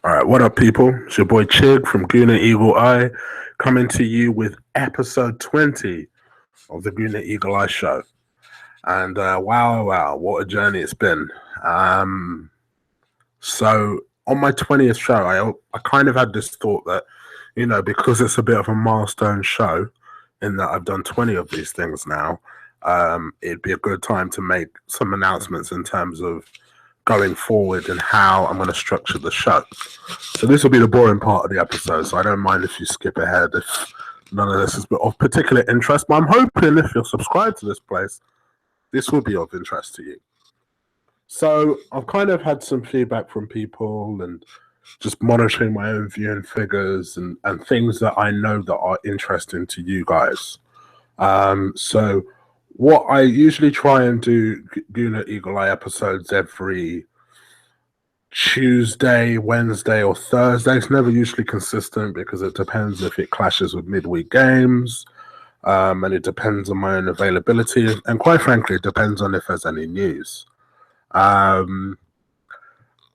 All right, what up, people? It's your boy Chig from Gooner coming to you with episode 20 of the Gooner Show. And wow, what a journey it's been. So, on my 20th show, I kind of had this thought that, because it's a bit of a milestone show in that I've done 20 of these things now, it'd be a good time to make some announcements in terms of going forward and how I'm going to structure the show. So this will be the boring part of the episode, so I don't mind if you skip ahead if none of this is of particular interest. But I'm hoping if you're subscribed to this place, this will be of interest to you. So I've kind of had some feedback from people and just monitoring my own viewing figures and things that I know that are interesting to you guys. So what I usually try and do, Gooner Eagle Eye episodes every Tuesday, Wednesday, or Thursday. It's never usually consistent because it depends if it clashes with midweek games, and it depends on my own availability, and quite frankly, it depends on if there's any news. And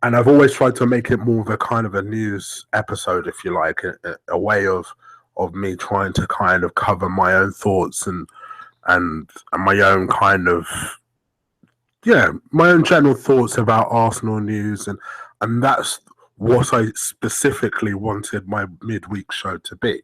I've always tried to make it more of a kind of a news episode, if you like, a way of me trying to kind of cover my own thoughts and my own kind of my own general thoughts about Arsenal news, and that's what I specifically wanted my midweek show to be,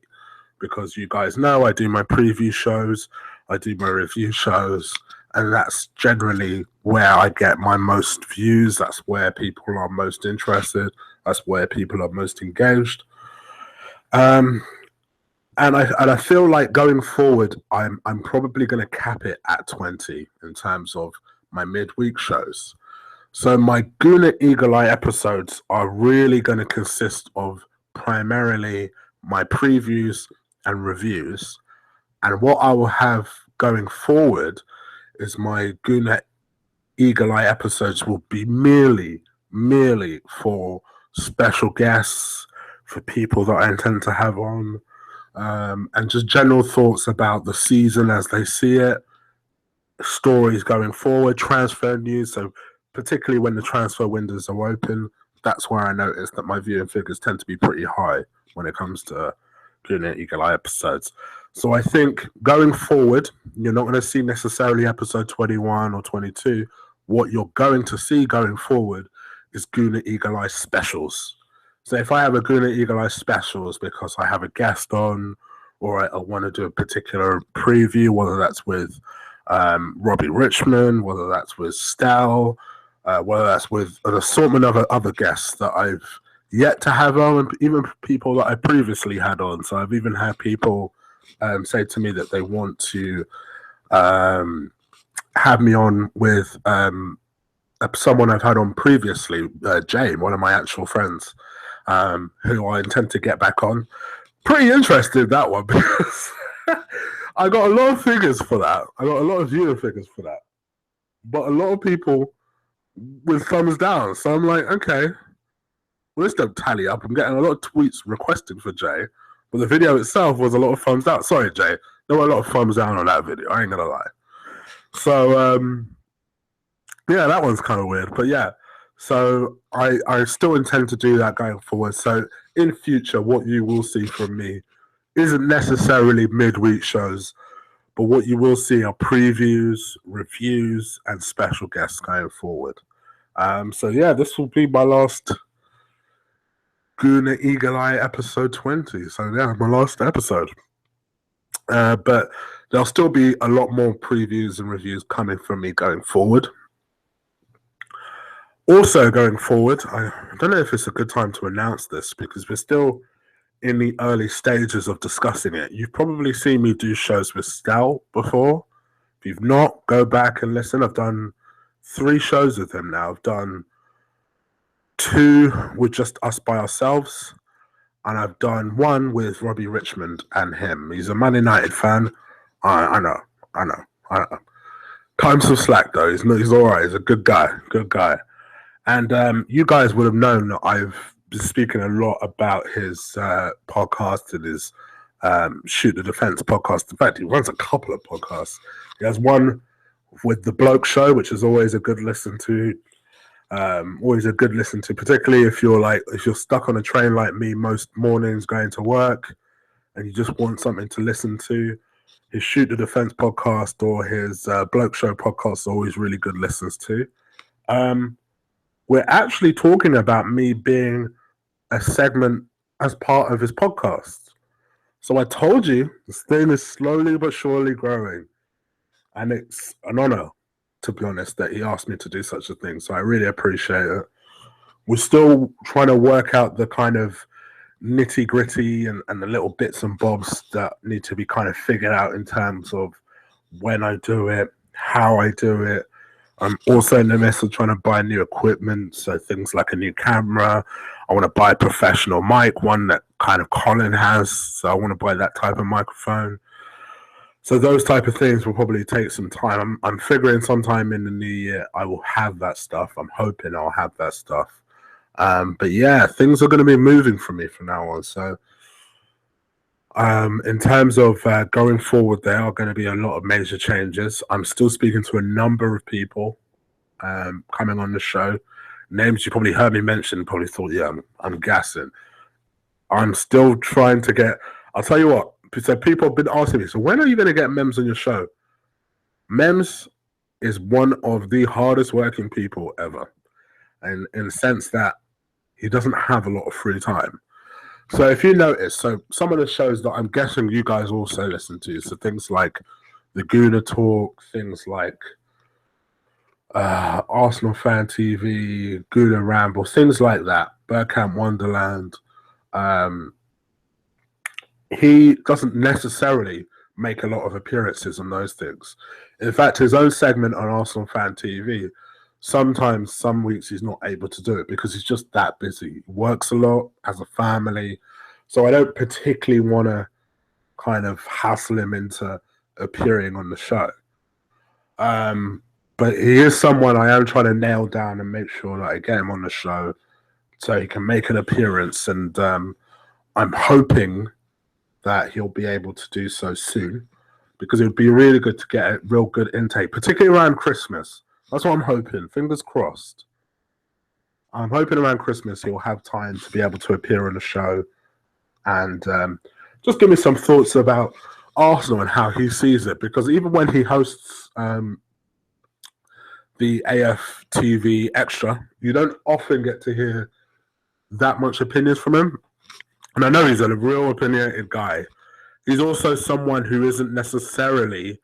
because you guys know I do my preview shows, I do my review shows, and that's generally where I get my most views. That's where people are most interested. That's where people are most engaged. And I feel like going forward, I'm probably going to cap it at 20 in terms of my midweek shows. So my Gooner Eagle Eye episodes are really going to consist of primarily my previews and reviews. And what I will have going forward is my Gooner Eagle Eye episodes will be merely for special guests, for people that I intend to have on, and just general thoughts about the season as they see it, stories going forward, transfer news. So particularly when the transfer windows are open, that's where I notice that my viewing figures tend to be pretty high when it comes to Gooner Eagle Eye episodes. So I think going forward, you're not going to see necessarily episode 21 or 22. What you're going to see going forward is Gooner Eagle Eye specials. So if I have a Gooner Eagle Eye specials because I have a guest on, or I want to do a particular preview, whether that's with Robbie Richmond, whether that's with Stel, whether that's with an assortment of other guests that I've yet to have on, and even people that I previously had on. So I've even had people say to me that they want to have me on with someone I've had on previously, Jay, one of my actual friends, who I intend to get back on. Pretty interested in that one because I got a lot of figures for that. I got a lot of viewer figures for that. But a lot of people with thumbs down. So I'm like, okay, well, this don't tally up. I'm getting a lot of tweets requesting for Jay, but the video itself was a lot of thumbs down. Sorry, Jay. There were a lot of thumbs down on that video. I ain't going to lie. So, yeah, that one's kind of weird. But yeah, so I still intend to do that going forward. So in future, what you will see from me isn't necessarily midweek shows, but what you will see are previews, reviews, and special guests going forward. So yeah, this will be my last Gooner Eagle Eye episode 20. So yeah, my last episode. But there'll still be a lot more previews and reviews coming from me going forward. Also going forward, I don't know if it's a good time to announce this because we're still in the early stages of discussing it. You've probably seen me do shows with Stel before. If you've not, go back and listen. I've done 3 shows with him now. I've done 2 with just us by ourselves, and I've done 1 with Robbie Richmond and him. He's a Man United fan. I know. Cut him some slack though. He's all right. He's a good guy. And you guys would have known that I've been speaking a lot about his podcast and his Shoot the Defense podcast. In fact, he runs a couple of podcasts. He has one with The Bloke Show, which is always a good listen to. Always a good listen to, particularly if you're stuck on a train like me most mornings going to work and you just want something to listen to. His Shoot the Defense podcast or his Bloke Show podcast are always really good listens to. We're actually talking about me being a segment as part of his podcast. So I told you, this thing is slowly but surely growing. And it's an honor, to be honest, that he asked me to do such a thing. So I really appreciate it. We're still trying to work out the kind of nitty gritty and the little bits and bobs that need to be kind of figured out in terms of when I do it, how I do it. I'm also in the midst of trying to buy new equipment, so things like a new camera. I want to buy a professional mic, one that kind of Colin has, so I want to buy that type of microphone. So those type of things will probably take some time. I'm figuring sometime in the new year I will have that stuff. I'm hoping I'll have that stuff. But yeah, things are going to be moving for me from now on. So in terms of going forward, there are going to be a lot of major changes. I'm still speaking to a number of people coming on the show. Names you probably heard me mention, probably thought, yeah, I'm gassing. I'm still trying to get, I'll tell you what, so people have been asking me, so when are you going to get Mems on your show? Mems is one of the hardest working people ever. And in the sense that he doesn't have a lot of free time. So if you notice, so some of the shows that I'm guessing you guys also listen to, so things like the Gooner Talk, things like Arsenal Fan TV, Gooner Ramble, things like that, Bergkamp Wonderland, he doesn't necessarily make a lot of appearances on those things. In fact, his own segment on Arsenal Fan TV, sometimes, some weeks, he's not able to do it because he's just that busy. He works a lot, has a family. So I don't particularly want to kind of hassle him into appearing on the show. But he is someone I am trying to nail down and make sure that I get him on the show so he can make an appearance. And I'm hoping that he'll be able to do so soon because it would be really good to get a real good intake, particularly around Christmas. That's what I'm hoping. Fingers crossed. I'm hoping around Christmas he'll have time to be able to appear on the show and just give me some thoughts about Arsenal and how he sees it. Because even when he hosts the AFTV Extra, you don't often get to hear that much opinions from him. And I know he's a real opinionated guy. He's also someone who isn't necessarily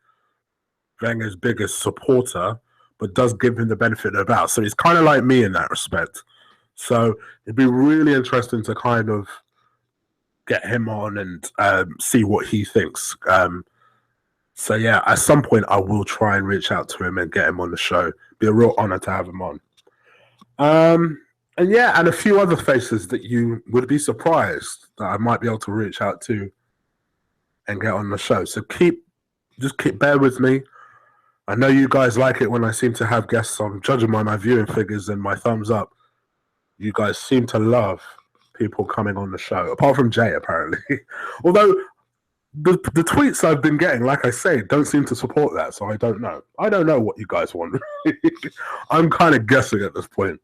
Wenger's biggest supporter, but does give him the benefit of the doubt. So he's kind of like me in that respect. So it'd be really interesting to kind of get him on and see what he thinks. So yeah, at some point I will try and reach out to him and get him on the show. Be a real honor to have him on. And yeah, and a few other faces that you would be surprised that I might be able to reach out to and get on the show. So just bear with me. I know you guys like it when I seem to have guests on. Judging by my viewing figures and my thumbs up, you guys seem to love people coming on the show, apart from Jay, apparently. Although the tweets I've been getting, like I say, don't seem to support that, so I don't know. I don't know what you guys want. I'm kind of guessing at this point.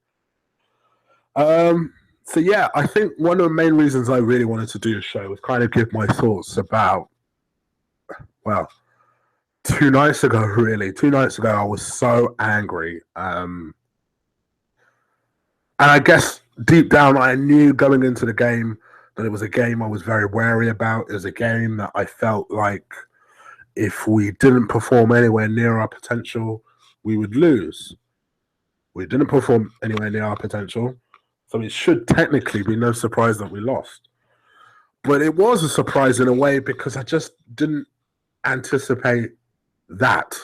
So yeah, I think one of the main reasons I really wanted to do a show was kind of give my thoughts about, well, 2 nights ago, really. 2 nights ago, I was so angry. And I guess deep down, I knew going into the game that it was a game I was very wary about. It was a game that I felt like if we didn't perform anywhere near our potential, we would lose. We didn't perform anywhere near our potential, so it should technically be no surprise that we lost. But it was a surprise in a way because I just didn't anticipate that.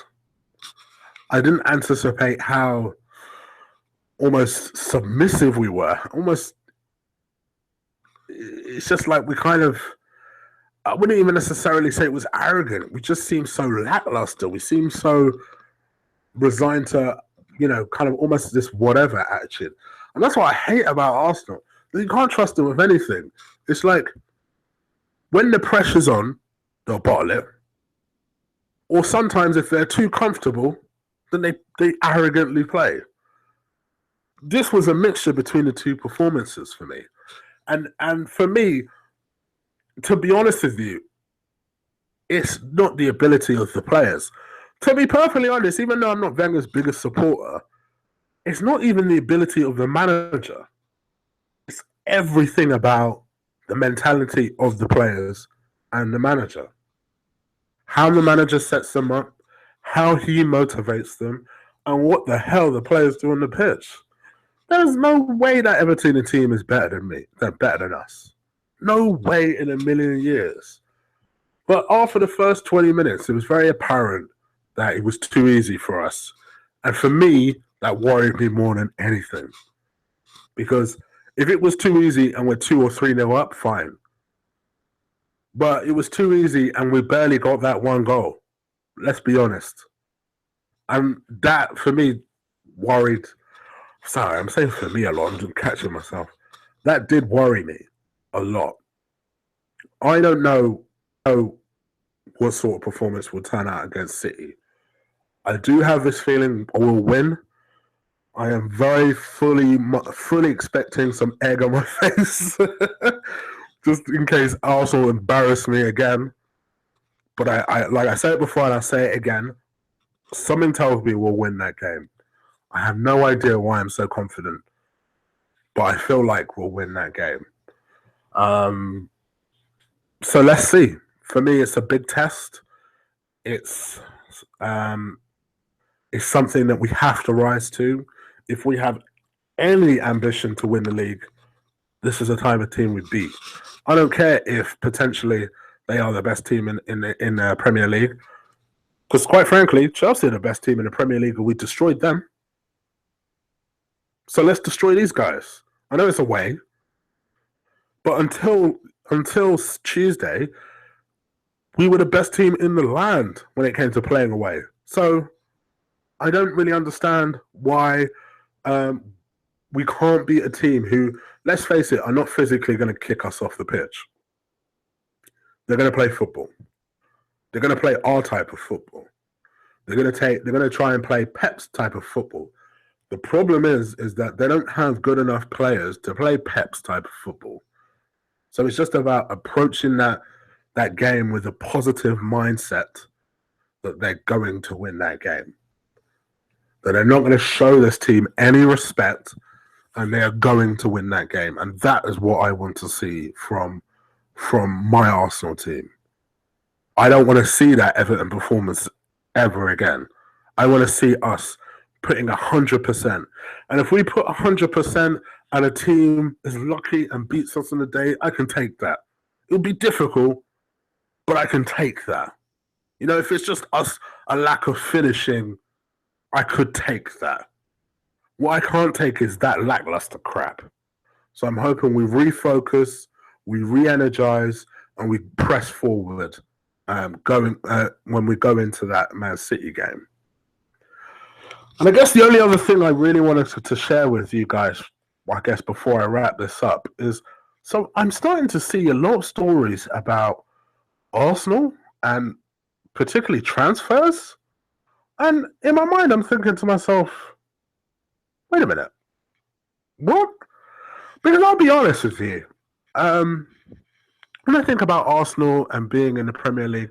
I didn't anticipate how almost submissive we were. Almost, it's just like we kind of, I wouldn't even necessarily say it was arrogant. We just seemed so lackluster. We seemed so resigned to, kind of almost this whatever attitude. And that's what I hate about Arsenal. You can't trust them with anything. It's like when the pressure's on, they'll bottle it. Or sometimes if they're too comfortable, then they arrogantly play. this was a mixture between the two performances for me. And for me, to be honest with you, it's not the ability of the players. To be perfectly honest, even though I'm not Wenger's biggest supporter, it's not even the ability of the manager. It's everything about the mentality of the players and the manager. How the manager sets them up, how he motivates them, and what the hell the players do on the pitch. There's no way that Everton team is better than me. They're better than us. No way in a million years. But after the first 20 minutes, it was very apparent that it was too easy for us. And for me, that worried me more than anything. Because if it was too easy and we're 2 or 3-0 up, fine. But it was too easy and we barely got that one goal. Let's be honest. And that, for me, worried. Sorry, I'm saying for me a lot. I'm just catching myself. That did worry me a lot. I don't know what sort of performance will turn out against City. I do have this feeling we'll win. I am very fully expecting some egg on my face, just in case Arsenal embarrass me again. But I like I said it before and I say it again. Something tells me we'll win that game. I have no idea why I'm so confident, but I feel like we'll win that game. So let's see. For me, it's a big test. It's something that we have to rise to. If we have any ambition to win the league, this is the type of team we beat. I don't care if potentially they are the best team in the Premier League, because quite frankly, Chelsea are the best team in the Premier League, and we destroyed them. So let's destroy these guys. I know it's away, but until Tuesday, we were the best team in the land when it came to playing away. So I don't really understand why we can't beat a team who, let's face it, are not physically going to kick us off the pitch. They're going to play football. They're going to play our type of football. They're going to try and play Pep's type of football. The problem is that they don't have good enough players to play Pep's type of football. So it's just about approaching that game with a positive mindset that they're going to win that game. That they're not going to show this team any respect, and they are going to win that game. And that is what I want to see from my Arsenal team. I don't want to see that Everton performance ever again. I want to see us putting 100%. And if we put 100% and a team is lucky and beats us on the day, I can take that. It'll be difficult, but I can take that. You know, if it's just us, a lack of finishing, I could take that. What I can't take is that lackluster crap. So I'm hoping we refocus, we re-energize, and we press forward when we go into that Man City game. And I guess the only other thing I really wanted to share with you guys, I guess before I wrap this up, is so I'm starting to see a lot of stories about Arsenal and particularly transfers. And in my mind, I'm thinking to myself, wait a minute, what? Because I'll be honest with you, when I think about Arsenal and being in the Premier League,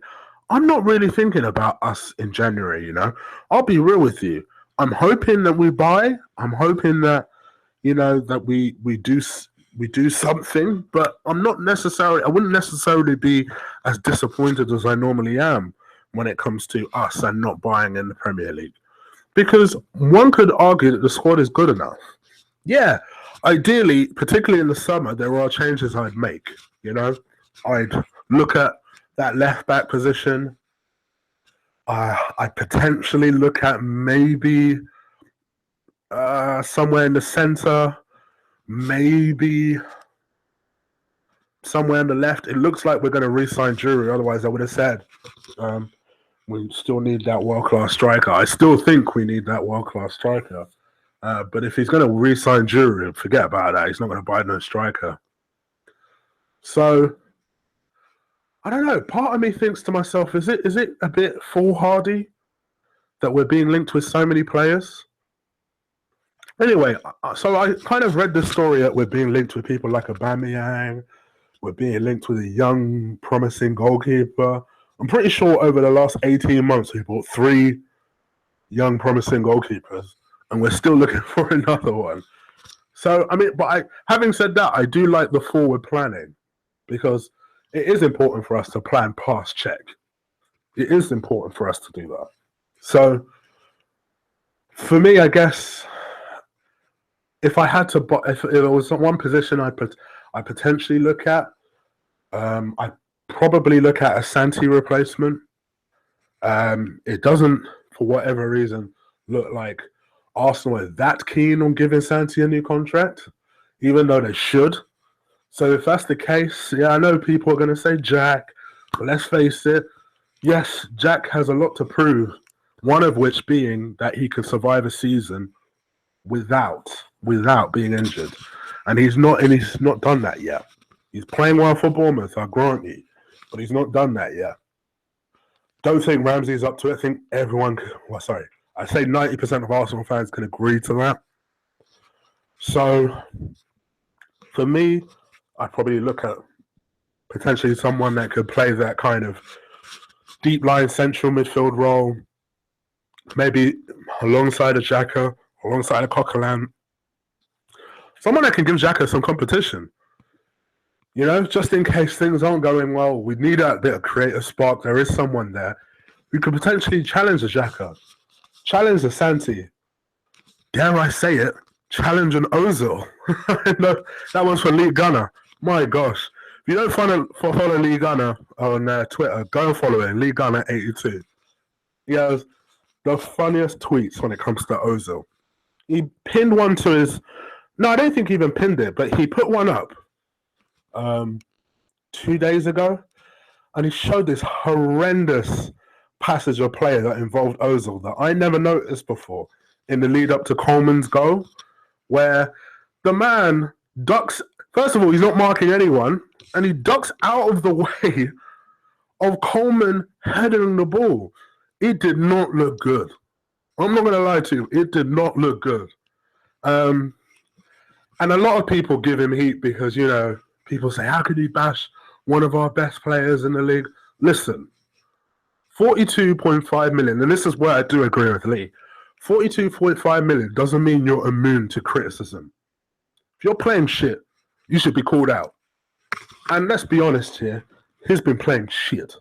I'm not really thinking about us in January, you know. I'll be real with you. I'm hoping that we buy. I'm hoping that, you know, that we do something, but I wouldn't necessarily be as disappointed as I normally am when it comes to us and not buying in the Premier League. Because one could argue that the squad is good enough. Yeah, ideally, particularly in the summer, there are changes I'd make, you know. I'd look at that left-back position. I'd potentially look at maybe somewhere in the centre, maybe somewhere on the left. It looks like we're going to re-sign Drury. Otherwise, I would have said we still need that world-class striker. I still think we need that world-class striker. But if he's going to re-sign Drury, forget about that. He's not going to buy no striker. So, I don't know. Part of me thinks to myself, is it a bit foolhardy that we're being linked with so many players? Anyway, so I kind of read the story that we're being linked with people like Aubameyang. We're being linked with a young, promising goalkeeper. I'm pretty sure over the last 18 months, we bought 3 young, promising goalkeepers, and we're still looking for another one. So, I mean, having said that, I do like the forward planning because it is important for us to plan past check. It is important for us to do that. So, for me, I guess if I had to, if there was one position I potentially look at, I'd probably look at a Santi replacement. It doesn't, for whatever reason, look like Arsenal are that keen on giving Santi a new contract, even though they should. So if that's the case, yeah, I know people are going to say Jack, but let's face it, yes, Jack has a lot to prove, one of which being that he can survive a season without being injured. And he's not done that yet. He's playing well for Bournemouth, I grant you, but he's not done that yet. Don't think Ramsey's up to it. I think I say 90% of Arsenal fans can agree to that. So, for me, I'd probably look at potentially someone that could play that kind of deep line central midfield role, maybe alongside a Xhaka, alongside a Coquelin. Someone that can give Xhaka some competition. You know, just in case things aren't going well, we need that bit of creative spark. There is someone there who could potentially challenge a Xhaka, challenge a Santi. Dare I say it? Challenge an Ozil. No, that one's for Lee Gunner. My gosh. If you don't follow Lee Gunner on Twitter, go and follow him, Lee Gunner 82. He has the funniest tweets when it comes to Ozil. He pinned one to his... No, I don't think he even pinned it, but he put one up 2 days ago, and he showed this horrendous passage of play that involved Ozil that I never noticed before in the lead up to Coleman's goal, where the man ducks. First of all, he's not marking anyone, and he ducks out of the way of Coleman heading the ball. It did not look good. I'm not going to lie to you. It did not look good. And a lot of people give him heat because, you know, people say, how could he bash one of our best players in the league? Listen, 42.5 million, and this is where I do agree with Lee. 42.5 million doesn't mean you're immune to criticism. If you're playing shit, you should be called out. And let's be honest here, he's been playing shit.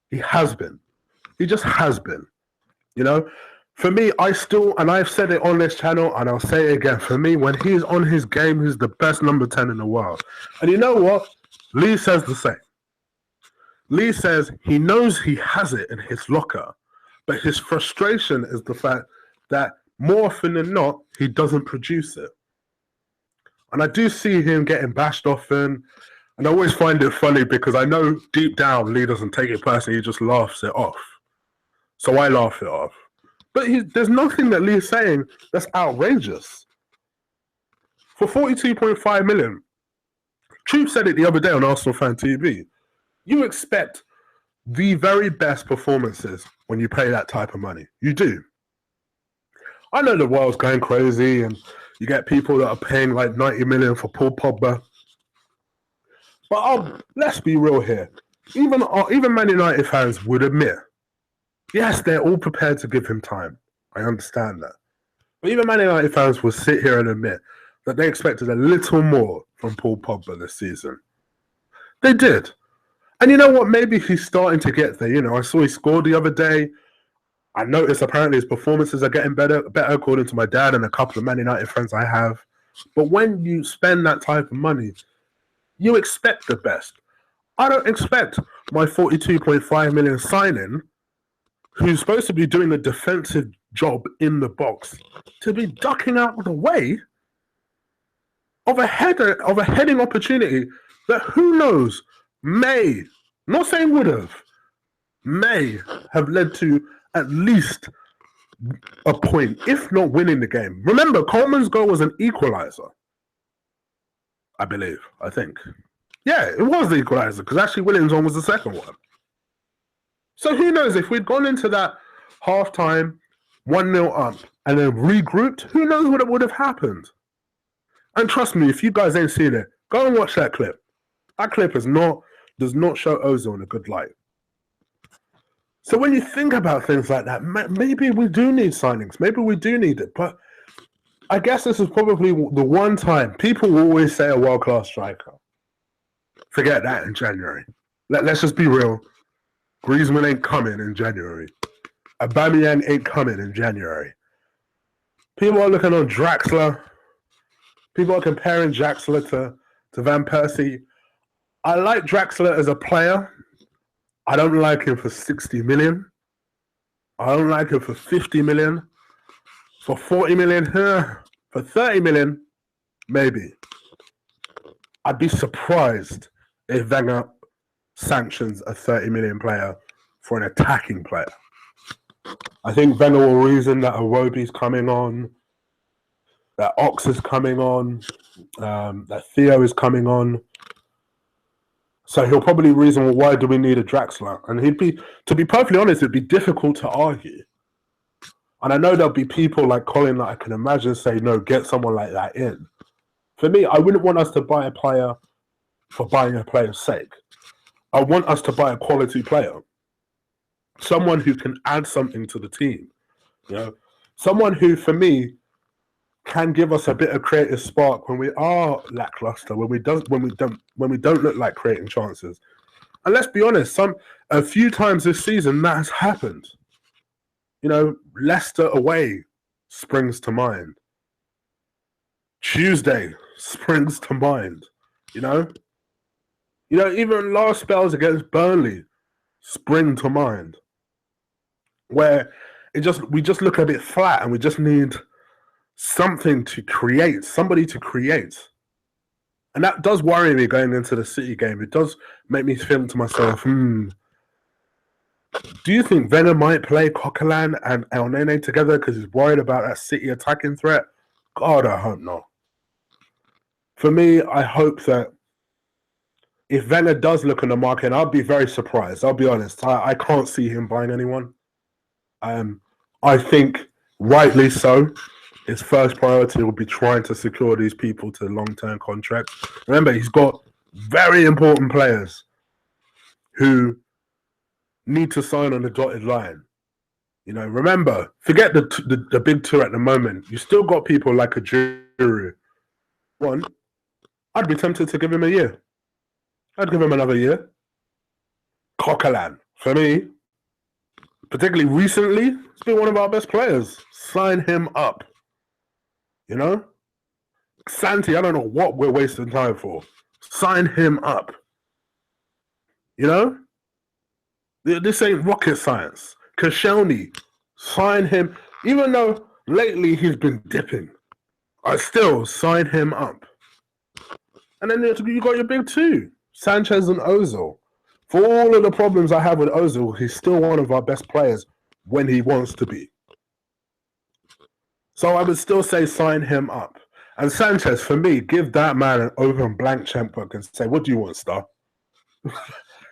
He has been. He just has been. You know, for me, I've said it on this channel, and I'll say it again. For me, when he's on his game, he's the best number 10 in the world. And you know what? Lee says the same. Lee says he knows he has it in his locker, but his frustration is the fact that more often than not, he doesn't produce it. And I do see him getting bashed often, and I always find it funny because I know deep down Lee doesn't take it personally, he just laughs it off. So I laugh it off. But there's nothing that Lee's saying that's outrageous. For 42.5 million, Troop said it the other day on Arsenal Fan TV, you expect the very best performances when you pay that type of money. You do. I know the world's going crazy and you get people that are paying like 90 million for Paul Pogba. But let's be real here. Even Man United fans would admit, yes, they're all prepared to give him time. I understand that. But even Man United fans will sit here and admit that they expected a little more from Paul Pogba this season. They did. And you know what? Maybe he's starting to get there. You know, I saw he scored the other day. I noticed apparently his performances are getting better according to my dad and a couple of Man United friends I have. But when you spend that type of money, you expect the best. I don't expect my 42.5 million signing, who's supposed to be doing a defensive job in the box, to be ducking out of the way of a heading opportunity that who knows may, not saying would have, may have led to at least a point, if not winning the game. Remember, Coleman's goal was an equalizer. I think. Yeah, it was the equalizer, because actually Williams' one was the second one. So who knows, if we'd gone into that halftime 1-0 up, and then regrouped, who knows what would have happened? And trust me, if you guys ain't seen it, go and watch that clip. That clip does not show Ozil in a good light. So when you think about things like that, maybe we do need signings. Maybe we do need it. But I guess this is probably the one time people will always say a world-class striker. Forget that in January. Let's just be real. Griezmann ain't coming in January. Aubameyang ain't coming in January. People are looking on Draxler. People are comparing Draxler to Van Persie. I like Draxler as a player. I don't like him for 60 million. I don't like him for 50 million. For 40 million, for 30 million, maybe. I'd be surprised if Wenger sanctions a 30 million player for an attacking player. I think Wenger will reason that Iwobi's coming on, that Ox is coming on, that Theo is coming on. So he'll probably reason, well, why do we need a Draxler? And to be perfectly honest, it'd be difficult to argue. And I know there'll be people like Colin that I can imagine say, no, get someone like that in. For me, I wouldn't want us to buy a player for buying a player's sake. I want us to buy a quality player. Someone who can add something to the team. You know, someone who, for me, can give us a bit of creative spark when we are lackluster, when we don't look like creating chances. And let's be honest, a few times this season that has happened. You know, Leicester away springs to mind. Tuesday springs to mind. You know, even last spells against Burnley spring to mind. Where we just look a bit flat and we just need something to create, somebody to create. And that does worry me going into the City game. It does make me think to myself, do you think Wenger might play Coquelin and El Nene together because he's worried about that City attacking threat? God, I hope not. For me, I hope that if Wenger does look in the market, I'll be very surprised. I'll be honest. I can't see him buying anyone. I think, rightly so, his first priority will be trying to secure these people to long-term contracts. Remember, he's got very important players who need to sign on the dotted line. You know, remember, forget the big two at the moment. You still got people like a Giroud. One, I'd be tempted to give him a year. I'd give him another year. Coquelin, for me, particularly recently, he's been one of our best players. Sign him up. You know? Santi, I don't know what we're wasting time for. Sign him up. You know? This ain't rocket science. Koscielny, sign him. Even though lately he's been dipping, I still sign him up. And then you got your big two, Sanchez and Ozil. For all of the problems I have with Ozil, he's still one of our best players when he wants to be. So I would still say sign him up. And Sanchez, for me, give that man an open blank checkbook and say, what do you want, star?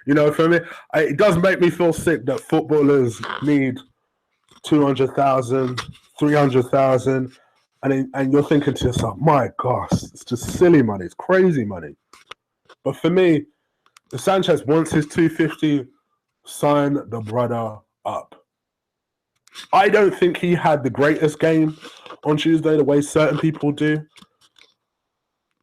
You know, for me, it does make me feel sick that footballers need 200,000, 300,000, and you're thinking to yourself, my gosh, it's just silly money, it's crazy money. But for me, if Sanchez wants his 250, sign the brother up. I don't think he had the greatest game on Tuesday, the way certain people do.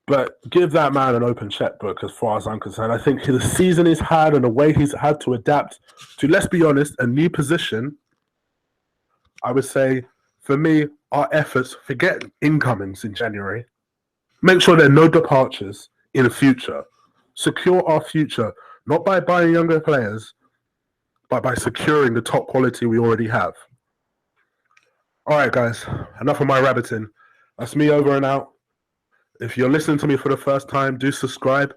But give that man an open checkbook as far as I'm concerned. I think the season he's had and the way he's had to adapt to, let's be honest, a new position, I would say, for me, our efforts, forget incomings in January. Make sure there are no departures in the future. Secure our future, not by buying younger players, but by securing the top quality we already have. All right, guys, enough of my rabbiting. That's me over and out. If you're listening to me for the first time, do subscribe.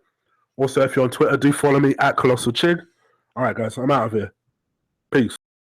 Also, if you're on Twitter, do follow me at Colossal Chig. All right, guys, I'm out of here. Peace.